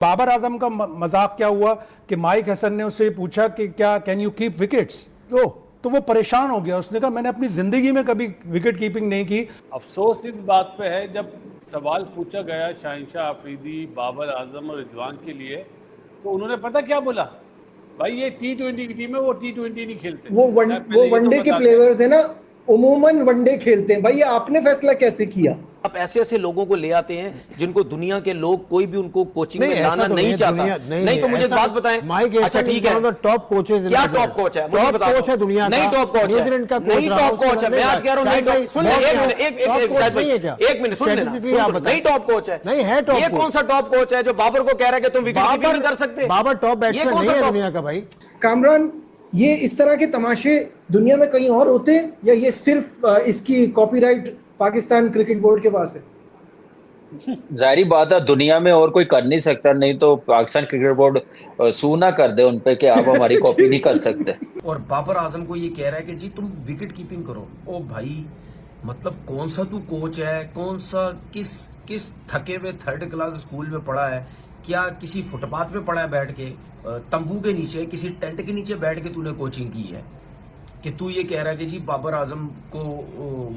बाबर आजम का मजाक क्या हुआ कि माइक हसन ने उससे पूछा कि क्या कैन यू कीप विकेट्स, तो वो परेशान हो गया। उसने कहा मैंने अपनी जिंदगी में कभी विकेट कीपिंग नहीं की। अफसोस इस बात पे है जब सवाल पूछा गया शाहिनशाह अफरीदी, बाबर आजम और रिजवान के लिए, तो उन्होंने पता क्या बोला, भाई ये T20 की टीम है, वो T20 नहीं खेलते। वो वनडे के प्लेयर्स है ना, उमूमन वनडे खेलते हैं। भाई ये आपने फैसला कैसे किया? आप ऐसे ऐसे लोगों को ले आते हैं जिनको दुनिया के लोग कोई भी उनको कोचिंग में लाना नहीं चाहता। नहीं तो मुझे एक बात बताएं। अच्छा ठीक है, टॉप कोचेस क्या टॉप कोच है मुझे बताओ। कोच है दुनिया का, नहीं टॉप कोच है, नहीं टॉप कोच है। मैं आज कह रहा हूं नहीं टॉप। सुन ले एक मिनट सुन लेना। नहीं टॉप कोच है, नहीं है टॉप। ये कौन सा टॉप कोच है जो बाबर को कह रहा है कि तुम विकेट कीपिंग नहीं कर सकते? बाबर टॉप बैट्समैन नहीं है दुनिया का भाई। कामरान, ये इस तरह के तमाशे दुनिया में कहीं और होते हैं या ये सिर्फ इसकी कॉपीराइट पाकिस्तान क्रिकेट बोर्ड के पास है? जाहिर बात है दुनिया में और कोई कर नहीं सकता, नहीं तो पाकिस्तान क्रिकेट बोर्ड सू ना कर दे उन पे कि आप हमारी कॉपी नहीं कर सकते। और बाबर आजम को ये कह रहा है कि जी तुम विकेट कीपिंग करो। ओ भाई, मतलब कौन सा तू कोच है, कौन सा किस थके हुए थर्ड क्लास स्कूल में पढ़ा है? क्या किसी फुटपाथ पे पढ़ा है बैठ के, तंबू के नीचे, किसी टेंट के नीचे बैठ के तूने कोचिंग की है कि तू ये कह रहा है कि जी बाबर आजम को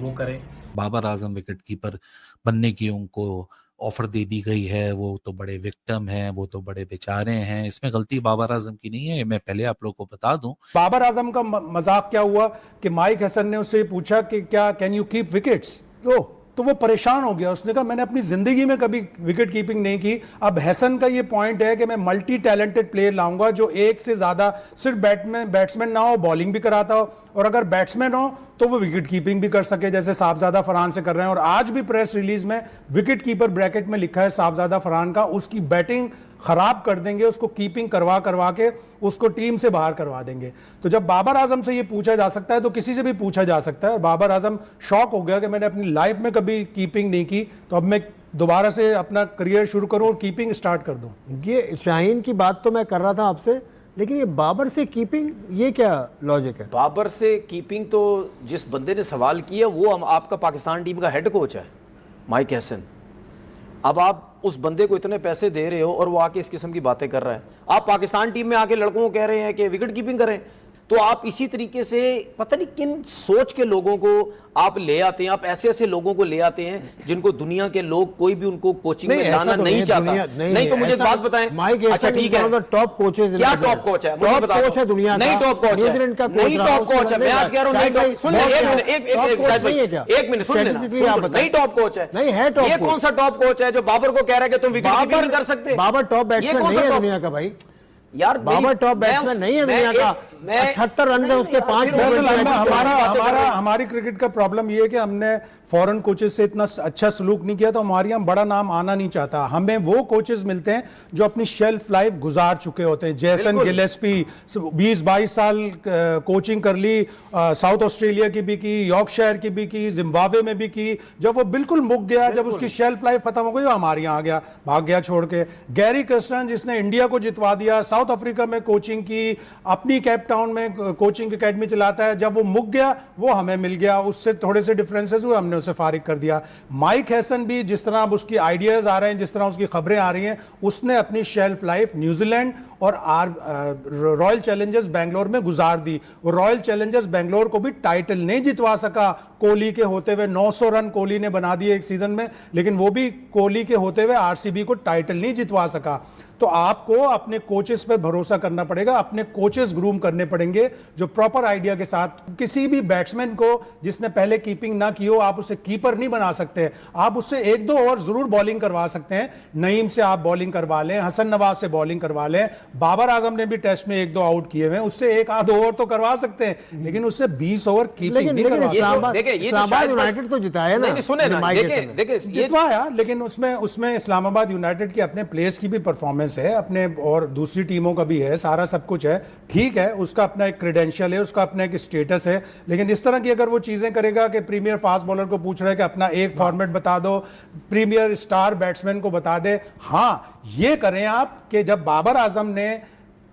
वो करे? बाबर आजम विकेट कीपर बनने की उनको ऑफर दे दी गई है, वो तो बड़े विक्टिम हैं, वो तो बड़े बेचारे हैं, इसमें गलती बाबर आजम की नहीं है। मैं पहले आप लोग को बता दूं, बाबर आजम का मजाक क्या हुआ कि माइक हसन ने उससे पूछा कि क्या कैन यू कीप विकेट्स, तो वो परेशान हो गया। उसने कहा मैंने अपनी जिंदगी में कभी विकेट कीपिंग नहीं की। अब हसन का ये पॉइंट है कि मैं मल्टी टैलेंटेड प्लेयर लाऊंगा जो एक से ज्यादा सिर्फ बैट्समैन ना हो, बॉलिंग भी कराता हो, और अगर बैट्समैन हो तो वो विकेट कीपिंग भी कर सके, जैसे साहबजादा फरहान से कर रहे हैं। और आज भी प्रेस रिलीज में विकेट कीपर ब्रैकेट में लिखा है साहबजादा फरहान का। उसकी बैटिंग खराब कर देंगे, उसको कीपिंग करवा के उसको टीम से बाहर करवा देंगे। तो जब बाबर आजम से ये पूछा जा सकता है तो किसी से भी पूछा जा सकता है। और बाबर आजम शॉक हो गया कि मैंने अपनी लाइफ में कभी कीपिंग नहीं की, तो अब मैं दोबारा से अपना करियर शुरू करूं और कीपिंग स्टार्ट कर दूं। ये शाहीन की बात तो मैं कर रहा था आपसे, लेकिन ये बाबर से कीपिंग, ये क्या लॉजिक है? बाबर से कीपिंग तो जिस बंदे ने सवाल किया वो आपका पाकिस्तान टीम का हेड कोच है माइक हसन। अब आप उस बंदे को इतने पैसे दे रहे हो और वो आके इस किस्म की बातें कर रहा है। आप पाकिस्तान टीम में आके लड़कों को कह रहे हैं कि विकेट कीपिंग करें। तो आप इसी तरीके से पता नहीं किन सोच के लोगों को आप ले आते हैं। आप ऐसे ऐसे लोगों को ले आते हैं जिनको दुनिया के लोग कोई भी उनको कोचिंग में लाना नहीं चाहता। नहीं तो मुझे एक बात बताएं। अच्छा ठीक है, टॉप कोचेस क्या टॉप कोच है मुझे बताओ। कोच है दुनिया का, नहीं टॉप कोच है, नहीं टॉप कोच है। मैं आज कह रहा हूं नहीं टॉप। सुन ले एक मिनट सुन लेना। नहीं टॉप कोच है, नहीं है टॉप। ये कौन सा टॉप कोच है जो बाबर को कह रहा है कि तुम विकेट कीपिंग नहीं कर सकते? बाबर टॉप बैट्समैन नहीं है दुनिया का भाई। यार बाबर टॉप बैट्समैन नहीं है दुनिया का। 78 रन है उसके 5। हमारी क्रिकेट का प्रॉब्लम ये है कि हमने फॉरेन कोचेस से इतना अच्छा सलूक नहीं किया, तो हमारे यहाँ बड़ा नाम आना नहीं चाहता। हमें वो कोचेस मिलते हैं जो अपनी शेल्फ लाइफ गुजार चुके होते हैं। जैसन गिलेस्पी 20-22 साल कोचिंग कर ली, साउथ ऑस्ट्रेलिया की भी की, यॉर्कशायर की भी की, जिम्बाब्वे में भी की। जब वो बिल्कुल मुक गया, जब उसकी शेल्फ लाइफ खत्म हो गई, वो हमारे यहाँ आ गया, भाग गया छोड़ के। गैरी कर्स्टन जिसने इंडिया को जितवा दिया, साउथ अफ्रीका में कोचिंग की, अपनी कैप टाउन में कोचिंग एकेडमी चलाता है, जब वो मुक गया वो हमें मिल गया। उससे थोड़े से डिफरेंसेस हुए, हमने उसे फारिग कर दिया। माइक हैसन भी जिस तरह अब उसकी आइडियाज आ रहे हैं, जिस तरह उसकी खबरें आ रही हैं, उसने अपनी शेल्फ लाइफ न्यूजीलैंड और रॉयल चैलेंजर्स बेंगलोर में गुजार दी। वो रॉयल चैलेंजर्स बेंगलोर को भी टाइटल नहीं जितवा सका कोहली के होते हुए। 900 रन कोहली ने बना दिए एक सीजन में, लेकिन वो भी कोहली के होते हुए आरसीबी को टाइटल नहीं जितवा सका। तो आपको अपने कोचेस पे भरोसा करना पड़ेगा, अपने कोचेस ग्रूम करने पड़ेंगे जो प्रॉपर आइडिया के साथ। किसी भी बैट्समैन को जिसने पहले कीपिंग ना की हो, आप उसे कीपर नहीं बना सकते। आप उससे 1-2 और जरूर बॉलिंग करवा सकते हैं। नईम से आप बॉलिंग करवा लें, हसन नवाज से बॉलिंग करवा लें। बाबर आजम ने भी टेस्ट में 1-2 आउट किए हुए, उससे 1-8 ओवर तो करवा सकते हैं, लेकिन उससे 20 ओवर कीपिंग नहीं करवा सकते। यूनाइटेड तो जिताया ना, जितवाया, लेकिन उसमें इस्लामाबाद यूनाइटेड के अपने प्लेयर्स की भी परफॉर्मेंस है, अपने और दूसरी टीमों का भी है, सारा सब कुछ है, ठीक है। उसका अपना एक क्रेडेंशियल है, उसका अपना एक स्टेटस है। लेकिन इस तरह की अगर वो चीजें करेगा कि प्रीमियर फास्ट बॉलर को पूछ रहा है कि अपना एक फॉर्मेट बता दो, प्रीमियर स्टार बैट्समैन को बता दे। हाँ, ये करें आप कि जब बाबर आजम ने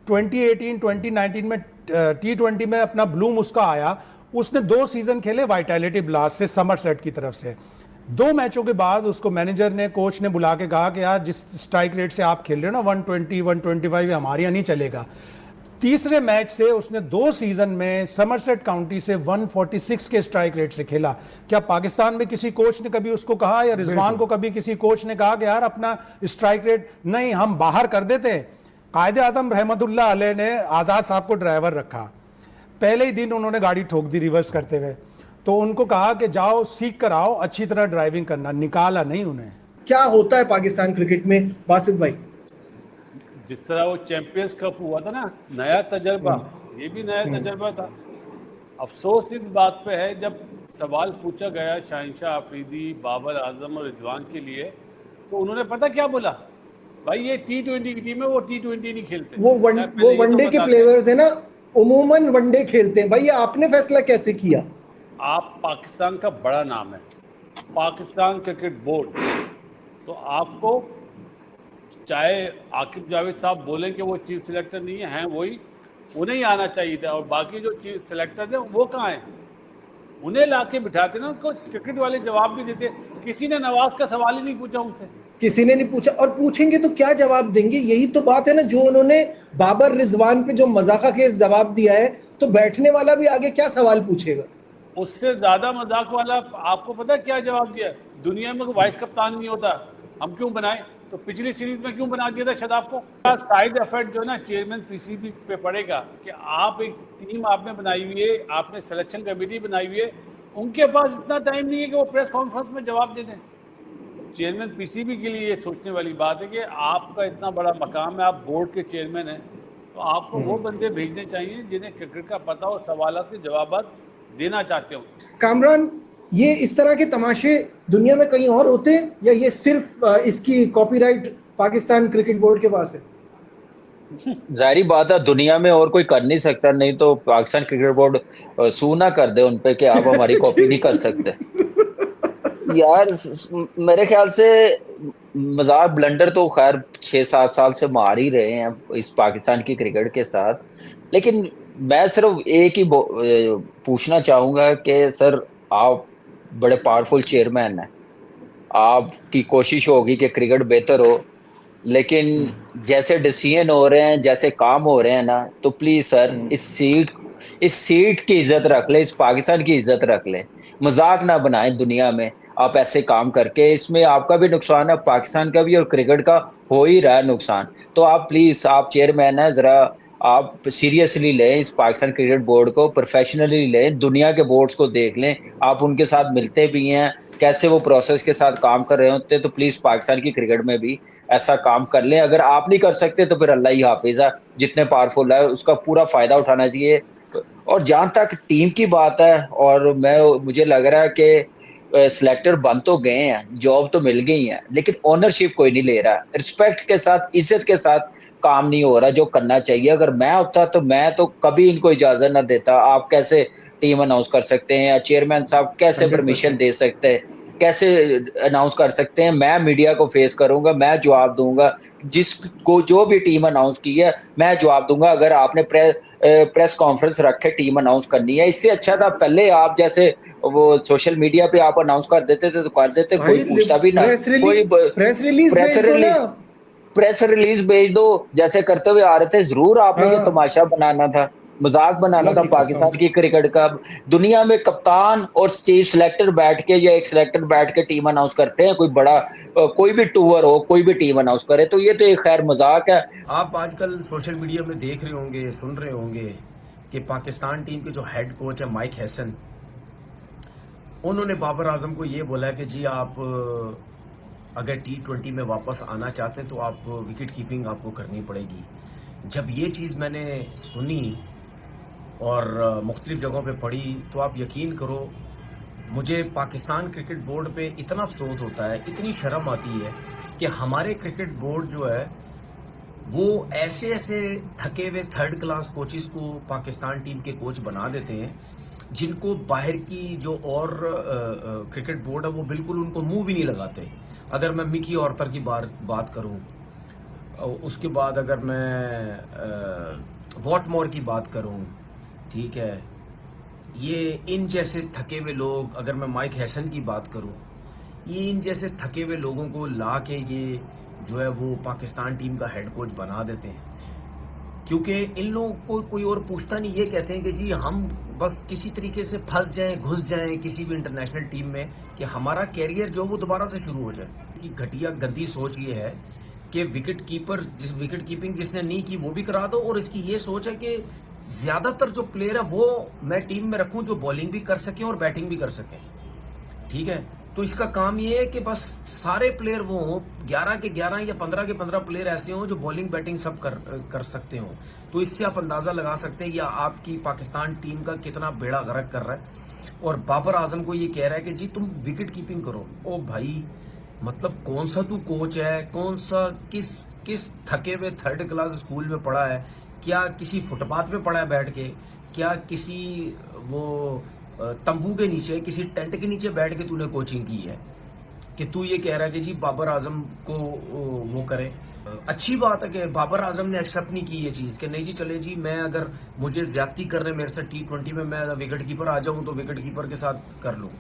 2018-2019 में T20 में अपना ब्लूम उसका आया, उसने 2 सीजन खेले वाइटैलिटी ब्लास्ट से, समरसेट की तरफ से। 2 मैचों के बाद उसको मैनेजर ने, कोच ने बुला के कहा कि यार जिस स्ट्राइक रेट से आप खेल रहे हो ना 120 125 हमारे यहाँ नहीं चलेगा। तीसरे मैच से उसने 2 सीजन में समरसेट काउंटी से 146 के स्ट्राइक रेट से खेला। क्या पाकिस्तान में किसी कोच ने कभी उसको कहा, या रिजवान को कभी किसी कोच ने कहा कि यार अपना स्ट्राइक रेट नहीं हम बाहर कर देते हैं? कायदे आजम रहमतुल्लाह अलैह ने आज़ाद साहब को ड्राइवर रखा, पहले ही दिन उन्होंने गाड़ी ठोक दी रिवर्स करते हुए, तो उनको कहा कि जाओ सीख कर आओ अच्छी तरह ड्राइविंग करना, निकाला नहीं उन्हें। क्या होता है पाकिस्तान क्रिकेट में बासित भाई? जिस तरह वो चैंपियंस कप हुआ था ना, नया तजर्बा, ये भी नया तजर्बा था। अफसोस इस बात पे है जब सवाल पूछा गया शाहिनशाह अफरीदी, बाबर आजम और रिजवान के लिए, तो उन्होंने पता क्या बोला, भाई ये T20 की टीम है, वो T20 नहीं खेलते। वो वनडे के प्लेयर थे ना, उमूमन वनडे खेलते हैं। भाई ये आपने फैसला कैसे किया? आप पाकिस्तान का बड़ा नाम है, पाकिस्तान क्रिकेट बोर्ड, तो आपको चाहे आकिब जावेद साहब बोलें कि वो चीफ सिलेक्टर नहीं है, वही, उन्हें ही आना चाहिए था। और बाकी जो चीफ सिलेक्टर थे वो कहाँ हैं? उन्हें ला के बिठाते ना, उनको क्रिकेट वाले जवाब भी देते। किसी ने नवाज का सवाल ही नहीं पूछा उनसे, किसी ने नहीं पूछा, और पूछेंगे तो क्या जवाब देंगे? यही तो बात है ना, जो उन्होंने बाबर रिजवान पे जो मजाका के जवाब दिया है, तो बैठने वाला भी आगे क्या सवाल पूछेगा? उससे ज्यादा मजाक वाला आपको पता है क्या जवाब दिया? दुनिया में वाइस कप्तान नहीं होता, हम क्यों बनाए? तो पिछली सीरीज में क्यों बना दिया था शादाब को? साइड इफेक्ट जो है ना चेयरमैन पीसीबी पे पड़ेगा कि आप एक टीम आपने बनाई हुई है, आपने सिलेक्शन कमेटी बनाई हुई है, उनके पास इतना टाइम नहीं है कि वो प्रेस कॉन्फ्रेंस में जवाब दे दें। चेयरमैन पीसीबी के लिए ये सोचने वाली बात है कि आपका इतना बड़ा मकाम है, आप बोर्ड के चेयरमैन हैं, तो आपको वो बंदे भेजने चाहिए जिन्हें क्रिकेट का पता हो, सवालों के जवाब देना चाहते हो। कामरान, ये इस तरह के तमाशे दुनिया में कहीं और होते हैं, या ये सिर्फ इसकी कॉपीराइट पाकिस्तान क्रिकेट बोर्ड के पास है? जाहिर बात है दुनिया में और कोई कर नहीं सकता, नहीं तो पाकिस्तान क्रिकेट बोर्ड सू ना कर दे उन पे कि आप हमारी कॉपी नहीं कर सकते। यार मेरे ख्याल से मजाक ब्लंडर तो खैर 6-7 साल से मार ही रहे हैं इस पाकिस्तान की क्रिकेट के साथ, लेकिन मैं सिर्फ एक ही पूछना चाहूंगा कि सर आप बड़े पावरफुल चेयरमैन हैं, आपकी कोशिश होगी कि क्रिकेट बेहतर हो, लेकिन जैसे डिसीजन हो रहे हैं, जैसे काम हो रहे हैं ना, तो प्लीज सर इस सीट की इज्जत रख ले, इस पाकिस्तान की इज्जत रख ले, मजाक ना बनाएं दुनिया में आप ऐसे काम करके। इसमें आपका भी नुकसान है, पाकिस्तान का भी, और क्रिकेट का हो ही रहा है नुकसान। तो आप प्लीज, आप चेयरमैन है, जरा आप सीरियसली लें इस पाकिस्तान क्रिकेट बोर्ड को, प्रोफेशनली लें, दुनिया के बोर्ड्स को देख लें, आप उनके साथ मिलते भी हैं, कैसे वो प्रोसेस के साथ काम कर रहे होते, तो प्लीज पाकिस्तान की क्रिकेट में भी ऐसा काम कर लें। अगर आप नहीं कर सकते तो फिर अल्लाह ही हाफिज है, जितने पावरफुल है उसका पूरा फायदा उठाना चाहिए। और जहां तक टीम की बात है, और मुझे लग रहा है कि सिलेक्टर बन तो गए हैं, जॉब तो मिल गई है, लेकिन ओनरशिप कोई नहीं ले रहा, रिस्पेक्ट के साथ, इज्जत के साथ काम नहीं हो रहा जो करना चाहिए। अगर मैं होता तो मैं तो कभी इनको इजाजत ना देता। आप कैसे टीम अनाउंस कर सकते हैं, या चेयरमैन साहब कैसे परमिशन दे सकते हैं, कैसे अनाउंस कर सकते हैं? मैं मीडिया को फेस करूंगा, मैं जवाब दूंगा, जिसको जो भी टीम अनाउंस की है मैं जवाब दूंगा। अगर आपने प्रेस कॉन्फ्रेंस रख के टीम अनाउंस करनी है, इससे अच्छा था पहले आप जैसे वो सोशल मीडिया पे आप अनाउंस कर देते थे तो कर देते, कोई पूछता भी ना, कोई प्रेस रिलीज भेज दो जैसे करते हुए आ रहे थे। जरूर आपने ये तमाशा बनाना था, मजाक बनाना था पाकिस्तान की क्रिकेट का। दुनिया में कप्तान और स्टेज सिलेक्टर बैठ के या एक सिलेक्टर बैठ के टीम अनाउंस करते हैं, कोई बड़ा कोई भी टूर हो, कोई भी टीम अनाउंस करे, तो ये तो एक खैर मजाक है। आप आजकल सोशल मीडिया में देख रहे होंगे, सुन रहे होंगे कि पाकिस्तान टीम के जो हेड कोच है माइक हैसन, उन्होंने बाबर आजम को ये बोला कि जी आप अगर T20 में वापस आना चाहते हैं तो आप विकेट कीपिंग आपको करनी पड़ेगी। जब ये चीज़ मैंने सुनी और मुख्तलिफ जगहों पे पढ़ी, तो आप यकीन करो मुझे पाकिस्तान क्रिकेट बोर्ड पे इतना अफसोस होता है, इतनी शर्म आती है कि हमारे क्रिकेट बोर्ड जो है वो ऐसे ऐसे थके हुए थर्ड क्लास कोचेस को पाकिस्तान टीम के कोच बना देते हैं, जिनको बाहर की जो और क्रिकेट बोर्ड है वो बिल्कुल उनको मुंह भी नहीं लगाते। अगर मैं मिकी ऑर्थर की बात करूं, उसके बाद अगर मैं वॉटमोर की बात करूं, ठीक है, ये इन जैसे थके हुए लोग, अगर मैं माइक हैसन की बात करूं, ये इन जैसे थके हुए लोगों को ला के ये जो है वो पाकिस्तान टीम का हेड कोच बना देते हैं, क्योंकि इन लोगों को कोई और पूछता नहीं। ये कहते हैं कि जी हम बस किसी तरीके से फंस जाएं, घुस जाएं किसी भी इंटरनेशनल टीम में, कि हमारा कैरियर जो वो दोबारा से शुरू हो जाए। कि घटिया गंदी सोच ये है कि विकेट कीपिंग जिसने नहीं की वो भी करा दो, और इसकी ये सोच है कि ज्यादातर जो प्लेयर है वो मैं टीम में रखूं जो बॉलिंग भी कर सके और बैटिंग भी कर सके। ठीक है, तो इसका काम ये है कि बस सारे प्लेयर वो हों, 11 के 11 या 15 के 15 प्लेयर ऐसे हों जो बॉलिंग बैटिंग सब कर सकते हो। तो इससे आप अंदाजा लगा सकते हैं या आपकी पाकिस्तान टीम का कितना बेड़ा गर्क कर रहा है। और बाबर आजम को ये कह रहा है कि जी तुम विकेट कीपिंग करो। ओ भाई, मतलब कौन सा तू कोच है, कौन सा किस थके हुए थर्ड क्लास स्कूल में पढ़ा है? क्या किसी फुटपाथ पे पड़ा है बैठ के? क्या किसी वो तंबू के नीचे, किसी टेंट के नीचे बैठ के तूने कोचिंग की है कि तू ये कह रहा है कि जी बाबर आजम को वो करे? अच्छी बात है कि बाबर आजम ने एक्सेप्ट नहीं की ये चीज कि नहीं जी चले जी, मैं अगर मुझे ज्यादती कर रहे मेरे से T20 में मैं विकेट कीपर आ जाऊं तो विकेट कीपर के साथ कर लूं।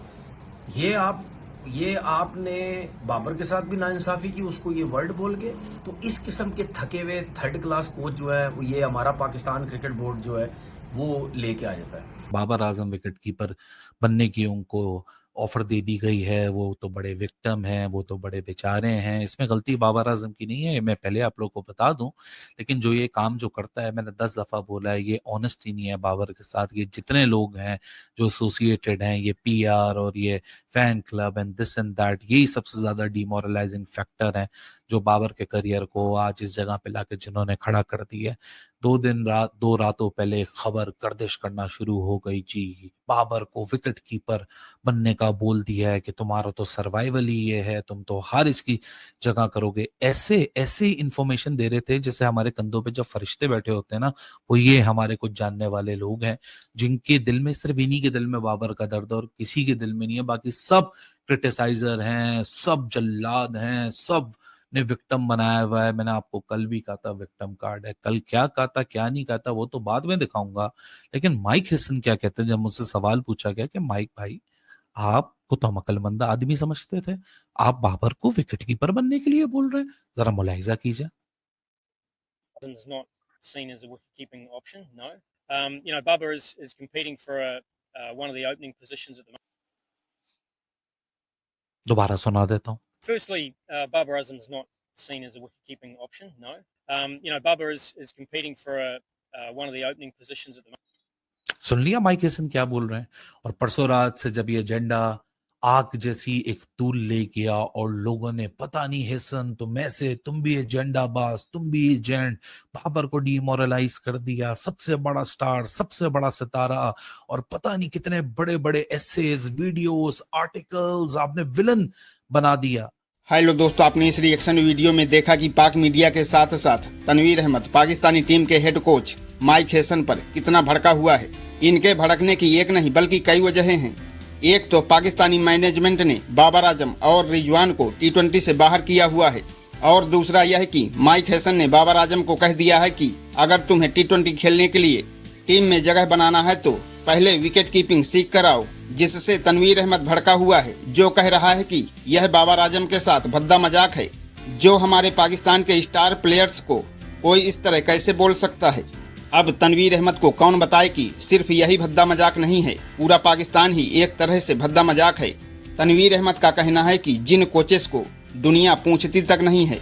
ये आपने बाबर के साथ भी नाइंसाफी की, उसको ये वर्ड बोल के। तो इस किस्म के थके हुए थर्ड क्लास कोच जो है ये हमारा पाकिस्तान क्रिकेट बोर्ड जो है वो लेके आ जाता है। बाबर आजम विकेट कीपर बनने की उनको ऑफर दे दी गई है, वो तो बड़े विक्टिम हैं, वो तो बड़े बेचारे हैं। इसमें गलती बाबर आजम की नहीं है, मैं पहले आप लोगों को बता दूं। लेकिन जो ये काम जो करता है, मैंने 10 दफा बोला है, ये ऑनेस्टी नहीं है बाबर के साथ। ये जितने लोग हैं जो एसोसिएटेड हैं, ये PR और ये fan club and this and that, यही सबसे ज्यादा डिमोरलाइजिंग फैक्टर है जो बाबर के करियर को आज इस जगह पे लाके जिन्होंने खड़ा कर दिया है। 2 रातों पहले खबर गर्दिश करना शुरू हो गई, जी बाबर को विकेट कीपर बनने का बोल दिया है कि तुम्हारा तो सर्वाइवल ही ये है, तुम तो हर इसकी जगह करोगे। ऐसे इंफॉर्मेशन दे रहे थे जैसे हमारे कंधों पे जब फरिश्ते बैठे होते हैं ना, वो ये हमारे कुछ जानने वाले लोग हैं जिनके दिल में, सिर्फ इन्हीं के दिल में बाबर का दर्द और किसी के दिल में नहीं है। बाकी सब क्रिटिसाइजर हैं, सब जल्लाद हैं, सब ने विक्टिम बनाया हुआ है। मैंने आपको कल भी कहा था विक्टिम कार्ड है, कल क्या कहा था क्या नहीं कहा था वो तो बाद में दिखाऊंगा। लेकिन माइक हेसन क्या कहते हैं, जब मुझसे सवाल पूछा गया कि माइक भाई आपको तो हम अक्लमंद आदमी समझते थे, आप बाबर को विकेट कीपर बनने के लिए बोल रहे हैं, जरा मुलाहिजा कीजिए। Not seen as a wicket-keeping option, no. Babar is competing for one of the opening positions at the moment. दोबारा सुना देता हूँ। Firstly, Babar Azam's not seen as a wicket-keeping option, no. Babar is competing for one of the opening positions at the moment. सुन लिया Mike Hesson क्या बोल रहे हैं। और परसों रात से जब ये एजेंडा आग जैसी एक तूल ले गया और लोगों ने पता नहीं हेसन तुम ऐसे, तुम भी एजेंडा बाज, तुम भी एजेंट, बाबर को डिमोरलाइज कर दिया, सबसे बड़ा स्टार, सबसे बड़ा सितारा, और पता नहीं कितने बड़े बड़े एसेज, वीडियोस, आर्टिकल्स आपने विलन बना दिया। हेलो दोस्तों, आपने इस रिएक्शन वीडियो में देखा कि पाक मीडिया के साथ साथ तनवीर अहमद पाकिस्तानी टीम के हेड कोच माइक हेसन पर कितना भड़का हुआ है। इनके भड़कने की एक नहीं बल्कि कई वजहें हैं। एक तो पाकिस्तानी मैनेजमेंट ने बाबर आजम और रिजवान को T20 से बाहर किया हुआ है, और दूसरा यह कि माइक हेसन ने बाबर आजम को कह दिया है कि अगर तुम्हें T20 खेलने के लिए टीम में जगह बनाना है तो पहले विकेट कीपिंग सीख कर आओ। जिससे तनवीर अहमद भड़का हुआ है, जो कह रहा है कि यह बाबर आजम के साथ भद्दा मजाक है। जो हमारे पाकिस्तान के स्टार प्लेयर्स को कोई इस तरह कैसे बोल सकता है। अब तनवीर अहमद को कौन बताए कि सिर्फ यही भद्दा मजाक नहीं है, पूरा पाकिस्तान ही एक तरह से भद्दा मजाक है। तनवीर अहमद का कहना है कि जिन कोचेस को दुनिया पूछती तक नहीं है,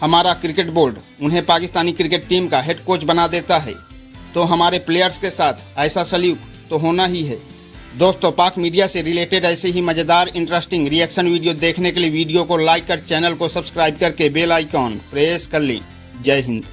हमारा क्रिकेट बोर्ड उन्हें पाकिस्तानी क्रिकेट टीम का हेड कोच बना देता है, तो हमारे प्लेयर्स के साथ ऐसा सल्यूट तो होना ही है। दोस्तों, पाक मीडिया से रिलेटेड ऐसे ही मजेदार इंटरेस्टिंग रिएक्शन वीडियो देखने के लिए वीडियो को लाइक कर चैनल को सब्सक्राइब करके बेल आइकॉन प्रेस कर लें। जय हिंद।